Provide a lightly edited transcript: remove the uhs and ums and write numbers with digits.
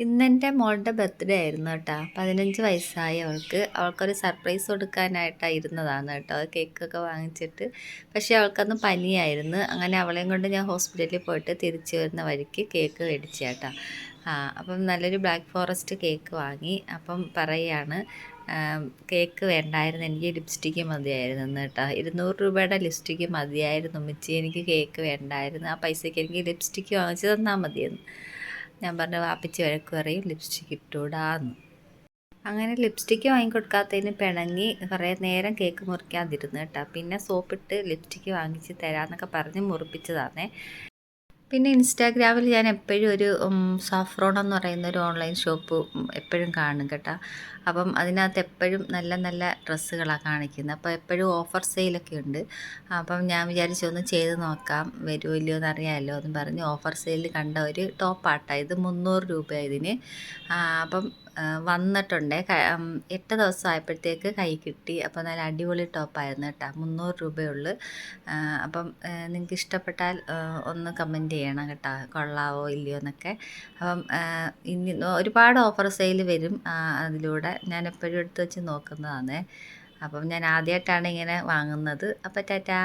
ഇന്നെൻ്റെ മോളുടെ ബർത്ത്ഡേ ആയിരുന്നു കേട്ടോ. 15 വയസ്സായി അവൾക്ക്. അവൾക്കൊരു സർപ്രൈസ് കൊടുക്കാനായിട്ടാണ് ഇരുന്നതാണ് കേട്ടോ. കേക്കൊക്കെ വാങ്ങിച്ചിട്ട്. പക്ഷേ അവൾക്കന്ന് പനിയായിരുന്നു. അങ്ങനെ അവളെയും കൊണ്ട് ഞാൻ ഹോസ്പിറ്റലിൽ പോയിട്ട് തിരിച്ചു വരുന്ന വഴിക്ക് കേക്ക് മേടിച്ചു കേട്ടോ. അപ്പം നല്ലൊരു ബ്ലാക്ക് ഫോറസ്റ്റ് കേക്ക് വാങ്ങി. അപ്പം പറയുകയാണ്, കേക്ക് വേണ്ടായിരുന്നു, എനിക്ക് ലിപ്സ്റ്റിക്ക് മതിയായിരുന്നു കേട്ടോ. 200 രൂപയുടെ ലിപ്സ്റ്റിക്ക് മതിയായിരുന്നു ഉമ്മച്ചി, എനിക്ക് കേക്ക് വേണ്ടായിരുന്നു. ആ പൈസയ്ക്ക് എനിക്ക് ലിപ്സ്റ്റിക്ക് വാങ്ങിച്ച് തന്നാൽ മതിയെന്ന്. ഞാൻ പറഞ്ഞു വാപ്പിച്ച് വഴക്ക് പറയും, ലിപ്സ്റ്റിക്ക് ഇട്ടൂടാന്ന്. അങ്ങനെ ലിപ്സ്റ്റിക്ക് വാങ്ങിക്കൊടുക്കാത്തതിന് പിണങ്ങി കുറേ നേരം കേക്ക് മുറിക്കാതിരുന്നു കേട്ടോ. പിന്നെ സോപ്പിട്ട് ലിപ്സ്റ്റിക്ക് വാങ്ങിച്ച് തരാമെന്നൊക്കെ പറഞ്ഞ് മുറിപ്പിച്ചതാണേ. പിന്നെ ഇൻസ്റ്റാഗ്രാമിൽ ഞാൻ എപ്പോഴും ഒരു സാഫ്രോൺ എന്ന് പറയുന്ന ഒരു ഓൺലൈൻ ഷോപ്പ് എപ്പോഴും കാണും കേട്ടോ. അപ്പം അതിനകത്ത് എപ്പോഴും നല്ല നല്ല ഡ്രസ്സുകളാണ് കാണിക്കുന്നത്. അപ്പോൾ എപ്പോഴും ഓഫർ സെയിലൊക്കെ ഉണ്ട്. അപ്പം ഞാൻ വിചാരിച്ചു ഒന്ന് ചെയ്ത് നോക്കാം, വരുമോ ഇല്ലയോ എന്നറിയാമല്ലോ എന്ന് പറഞ്ഞ് ഓഫർ സെയിലിൽ കണ്ട ഒരു ടോപ്പാട്ടോ. ഇത് 300 രൂപ ഇതിന്. അപ്പം വന്നിട്ടുണ്ട്. 8 ദിവസമായപ്പോഴത്തേക്ക് കൈ കിട്ടി. അപ്പോൾ നല്ല അടിപൊളി ടോപ്പായിരുന്നു കേട്ടോ. 300 രൂപയുള്ളൂ. അപ്പം നിങ്ങൾക്ക് ഇഷ്ടപ്പെട്ടാൽ ഒന്ന് കമൻറ്റ് ചെയ്യണം കേട്ടോ, കൊള്ളാവോ ഇല്ലയോ എന്നൊക്കെ. അപ്പം ഇനി ഒരുപാട് ഓഫർ സെയിൽ വരും അതിലൂടെ. ഞാൻ എപ്പോഴും എടുത്ത് വെച്ച് നോക്കുന്നതാണ്. അപ്പം ഞാൻ ആദ്യമായിട്ടാണ് ഇങ്ങനെ വാങ്ങുന്നത്. അപ്പം ടാറ്റാ.